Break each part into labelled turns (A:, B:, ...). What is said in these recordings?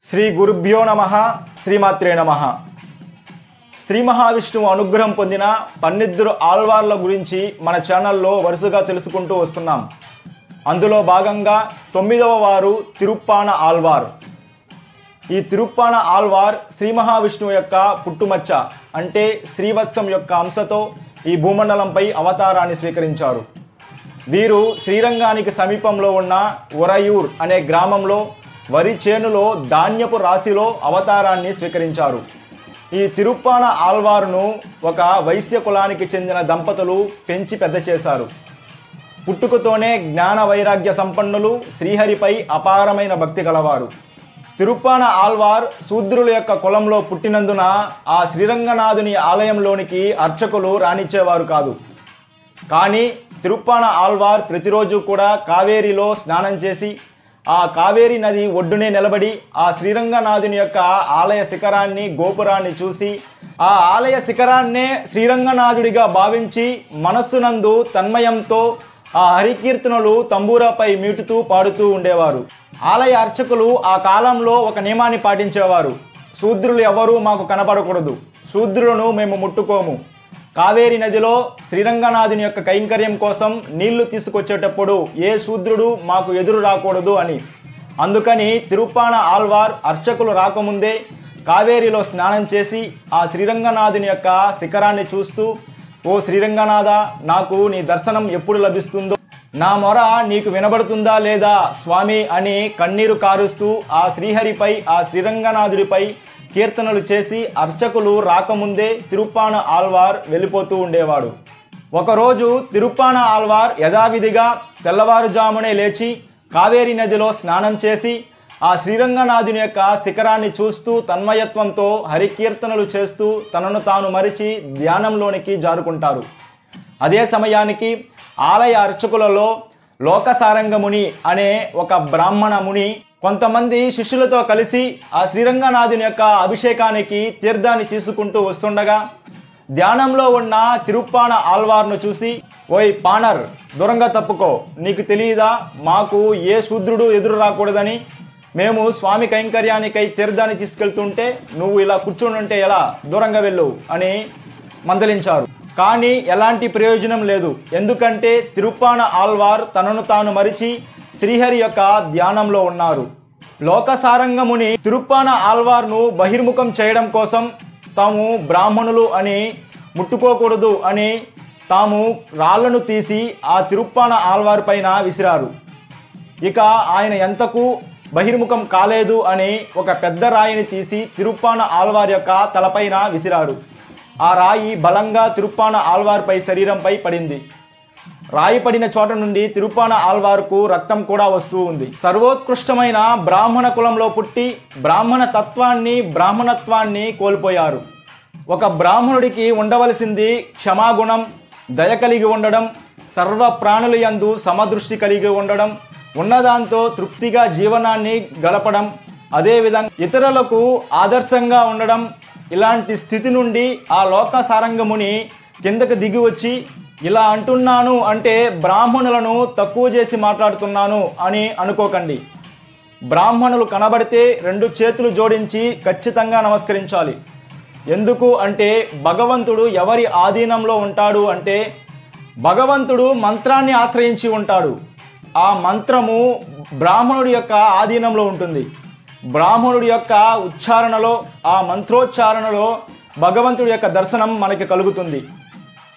A: శ్రీ గురుభ్యో నమః శ్రీమాత్రే నమః. శ్రీ మహావిష్ణువు అనుగ్రహం పొందిన 12 ఆళ్వార్ల గురించి మన ఛానల్లో వరుసగా తెలుసుకుంటూ వస్తున్నాం. అందులో భాగంగా 9వ వారు తిరుప్పాన ఆళ్వార్. ఈ తిరుప్పాన ఆళ్వార్ శ్రీ మహావిష్ణువు యొక్క పుట్టుమచ్చ అంటే శ్రీవత్సం యొక్క అంశతో ఈ భూమండలంపై అవతారాన్ని స్వీకరించారు. వీరు శ్రీరంగానికి సమీపంలో ఉన్న ఒరయూర్ అనే గ్రామంలో వరి చేనులో ధాన్యపు రాశిలో అవతారాన్ని స్వీకరించారు. ఈ తిరుప్పాన ఆళ్వారును ఒక వైశ్య కులానికి చెందిన దంపతులు పెంచి పెద్ద చేశారు. పుట్టుకతోనే జ్ఞాన వైరాగ్య సంపన్నులు, శ్రీహరిపై అపారమైన భక్తి గలవారు. తిరుప్పాన ఆళ్వార్ శూద్రుల యొక్క కులంలో పుట్టినందున ఆ శ్రీరంగనాథుని ఆలయంలోనికి అర్చకులు రానిచ్చేవారు కాదు. కానీ తిరుప్పాన ఆళ్వార్ ప్రతిరోజు కూడా కావేరిలో స్నానం చేసి ఆ కావేరి నది ఒడ్డునే నిలబడి ఆ శ్రీరంగనాథుని యొక్క ఆలయ శిఖరాన్ని, గోపురాన్ని చూసి ఆ ఆలయ శిఖరాన్నే శ్రీరంగనాథుడిగా భావించి మనస్సునందు తన్మయంతో ఆ హరికీర్తనలు తంబూరాపై మీటుతూ పాడుతూ ఉండేవారు. ఆలయ అర్చకులు ఆ కాలంలో ఒక నియమాన్ని పాటించేవారు. శూద్రులు ఎవరూ మాకు కనపడకూడదు, శూద్రులను మేము ముట్టుకోము. కావేరి నదిలో శ్రీరంగనాథుని యొక్క కైంకర్యం కోసం నీళ్లు తీసుకొచ్చేటప్పుడు ఏ శూద్రుడు మాకు ఎదురు రాకూడదు అని. అందుకని తిరుప్పాన ఆళ్వార్ అర్చకులు రాకముందే కావేరిలో స్నానం చేసి ఆ శ్రీరంగనాథుని యొక్క శిఖరాన్ని చూస్తూ, ఓ శ్రీరంగనాథ, నాకు నీ దర్శనం ఎప్పుడు లభిస్తుందో, నా మొర నీకు వినబడుతుందా లేదా స్వామి అని కన్నీరు కారుస్తూ ఆ శ్రీహరిపై, ఆ శ్రీరంగనాథుడిపై కీర్తనలు చేసి అర్చకులు రాకముందే తిరుప్పాన ఆళ్వార్ వెళ్ళిపోతూ ఉండేవాడు. ఒకరోజు తిరుప్పాన ఆళ్వార్ యథావిధిగా తెల్లవారుజామునే లేచి కావేరి నదిలో స్నానం చేసి ఆ శ్రీరంగనాథుని యొక్క శిఖరాన్ని చూస్తూ తన్మయత్వంతో హరికీర్తనలు చేస్తూ తనను తాను మరిచి ధ్యానంలోనికి జారుకుంటారు. అదే సమయానికి ఆలయ అర్చకులలో లోకసారంగముని అనే ఒక బ్రాహ్మణ ముని కొంతమంది శిష్యులతో కలిసి ఆ శ్రీరంగనాథుని యొక్క అభిషేకానికి తీర్థాన్ని తీసుకుంటూ వస్తుండగా ధ్యానంలో ఉన్న తిరుప్పాన ఆళ్వార్ను చూసి, ఓయ్ పానర్, దూరంగా తప్పుకో, నీకు తెలియదా మాకు ఏ శూద్రుడు ఎదురు రాకూడదని? మేము స్వామి కైంకర్యానికై తీర్థాన్ని తీసుకెళ్తుంటే నువ్వు ఇలా కూర్చొని ఉంటే ఎలా? దూరంగా వెళ్ళు అని మందలించారు. కానీ ఎలాంటి ప్రయోజనం లేదు. ఎందుకంటే తిరుప్పాన ఆళ్వార్ తనను తాను మరిచి శ్రీహరి యొక్క ధ్యానంలో ఉన్నారు. లోకసారంగముని తిరుప్పాన ఆళ్వార్ను బహిర్ముఖం చేయడం కోసం తాము బ్రాహ్మణులు అని ముట్టుకోకూడదు అని తాము రాళ్లను తీసి ఆ తిరుప్పాన ఆళ్వార్ పైన విసిరారు. ఇక ఆయన ఎంతకు బహిర్ముఖం కాలేదు అని ఒక పెద్ద రాయిని తీసి తిరుప్పాన ఆళ్వార్ యొక్క తలపైన విసిరారు. ఆ రాయి బలంగా తిరుప్పాన ఆళ్వార్పై శరీరంపై పడింది. రాయి పడిన చోట నుండి తిరుప్పాన ఆళ్వార్కు రక్తం కూడా వస్తూ ఉంది. సర్వోత్కృష్టమైన బ్రాహ్మణ కులంలో పుట్టి బ్రాహ్మణ తత్వాన్ని, బ్రాహ్మణత్వాన్ని కోల్పోయారు. ఒక బ్రాహ్మణుడికి ఉండవలసింది క్షమాగుణం, దయ కలిగి ఉండడం, సర్వ ప్రాణుల యందు సమదృష్టి కలిగి ఉండడం, ఉన్నదాంతో తృప్తిగా జీవనాన్ని గడపడం, అదేవిధంగా ఇతరులకు ఆదర్శంగా ఉండడం. ఇలాంటి స్థితి నుండి ఆ లోకసారంగముని కిందకు దిగి వచ్చి, ఇలా అంటున్నాను అంటే బ్రాహ్మణులను తక్కువ చేసి మాట్లాడుతున్నాను అని అనుకోకండి. బ్రాహ్మణులు కనబడితే 2 చేతులు జోడించి ఖచ్చితంగా నమస్కరించాలి. ఎందుకు అంటే భగవంతుడు ఎవరి ఆధీనంలో ఉంటాడు అంటే భగవంతుడు మంత్రాన్ని ఆశ్రయించి ఉంటాడు. ఆ మంత్రము బ్రాహ్మణుడి యొక్క ఆధీనంలో ఉంటుంది. బ్రాహ్మణుడి యొక్క ఉచ్చారణలో, ఆ మంత్రోచ్చారణలో భగవంతుడి యొక్క దర్శనం మనకి కలుగుతుంది.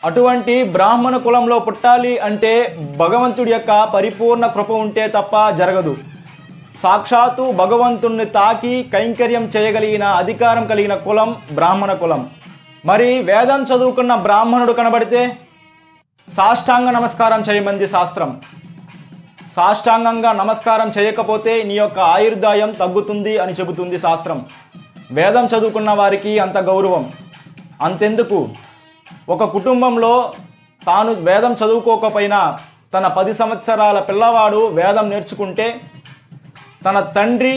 A: అటువంటి బ్రాహ్మణ కులంలో పుట్టాలి అంటే భగవంతుడి యొక్క పరిపూర్ణ కృప ఉంటే తప్ప జరగదు. సాక్షాత్తు భగవంతుణ్ణి తాకి కైంకర్యం చేయగలిగిన అధికారం కలిగిన కులం బ్రాహ్మణ కులం. మరి వేదం చదువుకున్న బ్రాహ్మణుడు కనబడితే సాష్టాంగ నమస్కారం చేయమంది శాస్త్రం. సాష్టాంగంగా నమస్కారం చేయకపోతే నీ యొక్క ఆయుర్దాయం తగ్గుతుంది అని చెబుతుంది శాస్త్రం. వేదం చదువుకున్న వారికి అంత గౌరవం. అంతెందుకు, ఒక కుటుంబంలో తాను వేదం చదువుకోకపోయినా తన 10 సంవత్సరాల పిల్లవాడు వేదం నేర్చుకుంటే తన తండ్రి,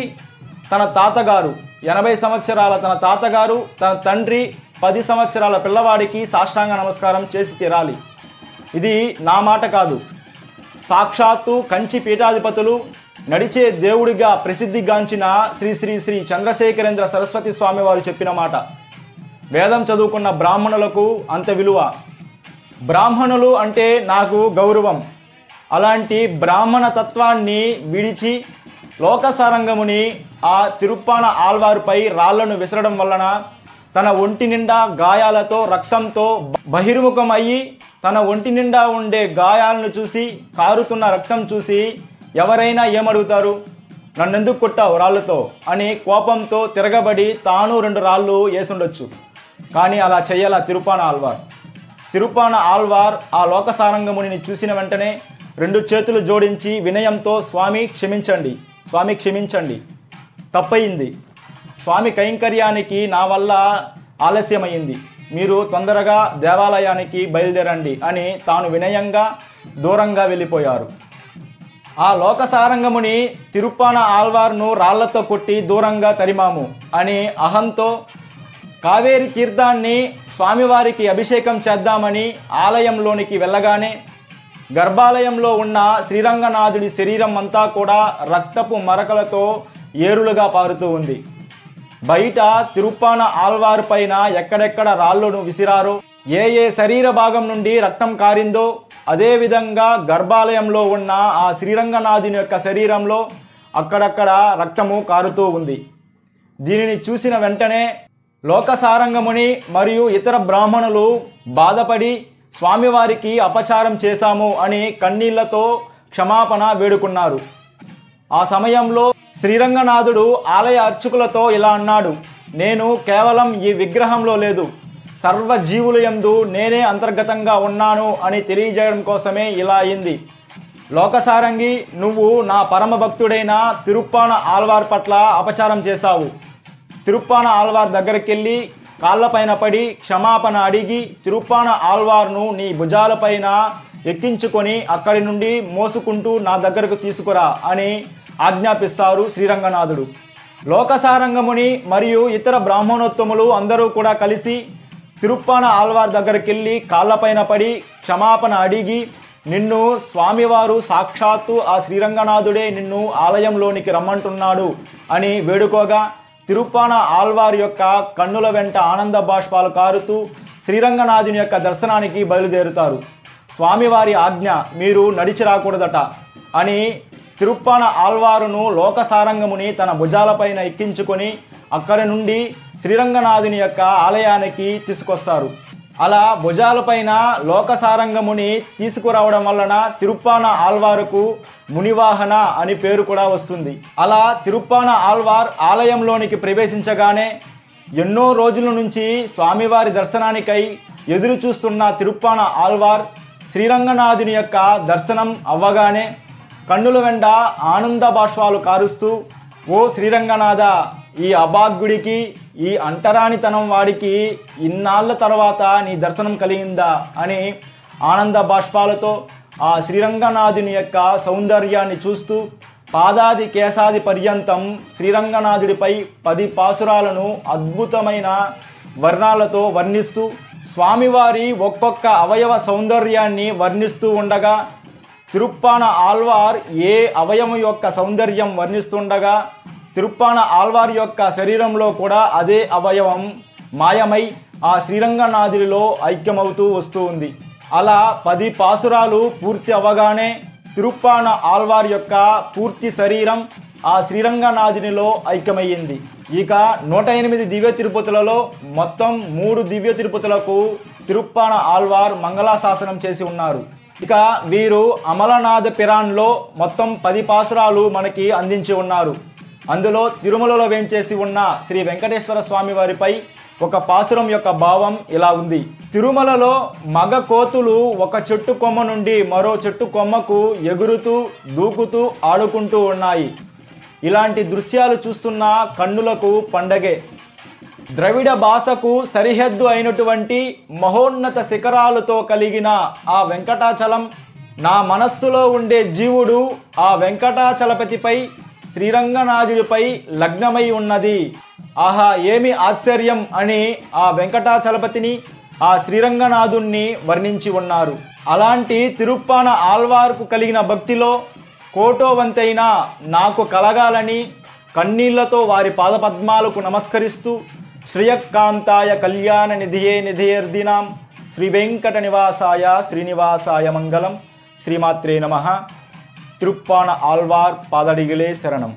A: తన తాతగారు 80 సంవత్సరాల తన తాతగారు, తన తండ్రి 10 సంవత్సరాల పిల్లవాడికి సాష్టాంగ నమస్కారం చేసి తీరాలి. ఇది నా మాట కాదు. సాక్షాత్తు కంచి పీఠాధిపతులు నడిచే దేవుడిగా ప్రసిద్ధిగాంచిన శ్రీ శ్రీ శ్రీ చంద్రశేఖరేంద్ర సరస్వతి స్వామి వారు చెప్పిన మాట. వేదం చదువుకున్న బ్రాహ్మణులకు అంత విలువ. బ్రాహ్మణులు అంటే నాకు గౌరవం. అలాంటి బ్రాహ్మణ తత్వాన్ని విడిచి లోకసారంగముని ఆ తిరుప్పాన ఆళ్వారుపై రాళ్లను విసరడం వలన తన ఒంటి నిండా గాయాలతో రక్తంతో బహిర్ముఖమయ్యి తన ఒంటి నిండా ఉండే గాయాలను చూసి కారుతున్న రక్తం చూసి ఎవరైనా ఏమడుగుతారు? నన్నెందుకు కొట్టావు రాళ్లతో అని కోపంతో తిరగబడి తాను 2 రాళ్ళు వేసుండొచ్చు. కానీ అలా చెయ్యాల తిరుప్పాన ఆళ్వార్. తిరుప్పాన ఆళ్వార్ ఆ లోకసారంగమునిని చూసిన వెంటనే 2 చేతులు జోడించి వినయంతో స్వామి క్షమించండి, స్వామి క్షమించండి, తప్పయింది. స్వామి కైంకర్యానికి నా వల్ల ఆలస్యమైంది, మీరు తొందరగా దేవాలయానికి బయలుదేరండి అని తాను వినయంగా దూరంగా వెళ్ళిపోయారు. ఆ లోకసారంగముని తిరుప్పాన ఆళ్వార్ను రాళ్లతో కొట్టి దూరంగా తరిమాము అని అహంతో కావేరి తీర్థాన్ని స్వామివారికి అభిషేకం చేద్దామని ఆలయంలోనికి వెళ్ళగానే గర్భాలయంలో ఉన్న శ్రీరంగనాథుడి శరీరం అంతా కూడా రక్తపు మరకలతో ఏరులుగా పారుతూ ఉంది. బయట తిరుప్పాన ఆళ్వారు పైన ఎక్కడెక్కడ రాళ్లను విసిరారో, ఏ శరీర భాగం నుండి రక్తం కారిందో అదేవిధంగా గర్భాలయంలో ఉన్న ఆ శ్రీరంగనాథుని యొక్క శరీరంలో అక్కడక్కడ రక్తము కారుతూ ఉంది. దీనిని చూసిన వెంటనే లోకసారంగముని మరియు ఇతర బ్రాహ్మణులు బాధపడి స్వామివారికి అపచారం చేశాము అని కన్నీళ్లతో క్షమాపణ వేడుకున్నారు. ఆ సమయంలో శ్రీరంగనాథుడు ఆలయ అర్చకులతో ఇలా అన్నాడు: నేను కేవలం ఈ విగ్రహంలో లేదు, సర్వ జీవుల యందు నేనే అంతర్గతంగా ఉన్నాను అని తెలియజేయడం కోసమే ఇలా అయింది. లోకసారంగి, నువ్వు నా పరమ భక్తుడైన తిరుప్పాన ఆళ్వార్ పట్ల అపచారం చేశావు. తిరుప్పాన ఆళ్వార్ దగ్గరికి వెళ్ళి కాళ్ళపైన పడి క్షమాపణ అడిగి తిరుప్పాన ఆళ్వార్ను నీ భుజాలపైన ఎక్కించుకొని అక్కడి నుండి మోసుకుంటూ నా దగ్గరకు తీసుకురా అని ఆజ్ఞాపిస్తారు శ్రీరంగనాథుడు. లోకసారంగముని మరియు ఇతర బ్రాహ్మణోత్తములు అందరూ కూడా కలిసి తిరుప్పాన ఆళ్వార్ దగ్గరికి వెళ్ళి కాళ్ళపైన పడి క్షమాపణ అడిగి, నిన్ను స్వామివారు సాక్షాత్తు ఆ శ్రీరంగనాథుడే నిన్ను ఆలయంలోనికి రమ్మంటున్నాడు అని వేడుకోగా తిరుప్పాన ఆళ్వార్ యొక్క కన్నుల వెంట ఆనంద బాష్పాలు కారుతూ శ్రీరంగనాథుని యొక్క దర్శనానికి బయలుదేరుతారు. స్వామివారి ఆజ్ఞ, మీరు నడిచి రాకూడదట అని తిరుప్పాన ఆళ్వారును లోకసారంగముని తన భుజాలపైన ఎక్కించుకొని అక్కడి నుండి శ్రీరంగనాథుని యొక్క ఆలయానికి తీసుకొస్తారు. అలా భుజాలపైన లోకసారంగముని తీసుకురావడం వలన తిరుప్పాన ఆళ్వారుకు మునివాహన అని పేరు కూడా వస్తుంది. అలా తిరుప్పాన ఆళ్వార్ ఆలయంలోనికి ప్రవేశించగానే ఎన్నో రోజుల నుంచి స్వామివారి దర్శనానికై ఎదురు చూస్తున్న తిరుప్పాన ఆళ్వార్ శ్రీరంగనాథుని యొక్క దర్శనం అవ్వగానే కన్నుల వెంట ఆనంద బాష్పాలు కారుస్తూ, ఓ శ్రీరంగనాథ, ఈ అభాగ్యుడికి, ఈ అంటరానితనం వాడికి ఇన్నాళ్ళ తర్వాత నీ దర్శనం కలిగిందా అని ఆనంద బాష్పాలతో ఆ శ్రీరంగనాథుని యొక్క సౌందర్యాన్ని చూస్తూ పాదాది కేశాది పర్యంతం శ్రీరంగనాథుడిపై 10 పాసురాలను అద్భుతమైన వర్ణాలతో వర్ణిస్తూ స్వామివారి ఒక్కొక్క అవయవ సౌందర్యాన్ని వర్ణిస్తూ ఉండగా తిరుప్పాన ఆళ్వార్ ఏ అవయవం యొక్క సౌందర్యం వర్ణిస్తుండగా తిరుప్పాన ఆళ్వార్ యొక్క శరీరంలో కూడా అదే అవయవం మాయమై ఆ శ్రీరంగనాథుడిలో ఐక్యమవుతూ వస్తూ ఉంది. అలా 10 పాసురాలు పూర్తి అవ్వగానే తిరుప్పాన ఆళ్వార్ యొక్క పూర్తి శరీరం ఆ శ్రీరంగనాథునిలో ఐక్యమయ్యింది. ఇక 108 దివ్య తిరుపతులలో మొత్తం 3 దివ్య తిరుపతులకు తిరుప్పాన ఆళ్వార్ మంగళాశాసనం చేసి ఉన్నారు. ఇక వీరు అమలనాథ పిరాన్లో మొత్తం 10 పాసురాలు మనకి అందించి ఉన్నారు. అందులో తిరుమలలో వేంచేసి ఉన్న శ్రీ వెంకటేశ్వర స్వామి వారిపై ఒక పాసురం యొక్క భావం ఇలా ఉంది: తిరుమలలో మగ కోతులు ఒక చెట్టు కొమ్మ నుండి మరో చెట్టు కొమ్మకు ఎగురుతూ దూకుతూ ఆడుకుంటూ ఉన్నాయి. ఇలాంటి దృశ్యాలు చూస్తున్న కన్నులకు పండగే. ద్రవిడ భాషకు సరిహద్దు అయినటువంటి మహోన్నత శిఖరాలతో కలిగిన ఆ వెంకటాచలం నా మనస్సులో ఉండే జీవుడు ఆ వెంకటాచలపతిపై శ్రీరంగనాథుడిపై లగ్నమై ఉన్నది. ఆహా, ఏమి ఆశ్చర్యం అని ఆ వెంకటాచలపతిని ఆ శ్రీరంగనాథుణ్ణి వర్ణించి ఉన్నారు. అలాంటి తిరుప్పాన ఆళ్వార్కు కలిగిన భక్తిలో కోటో వంతైనా నాకు కలగాలని కన్నీళ్లతో వారి పాదపద్మాలకు నమస్కరిస్తూ శ్రియకాంతాయ కళ్యాణ నిధియే నిధియర్దినాం శ్రీ వెంకట నివాసాయ శ్రీనివాసాయ మంగళం. శ్రీమాత్రే నమః. తిరుప్పాణ ఆళ్వార్ పాదడిగిలే శరణం.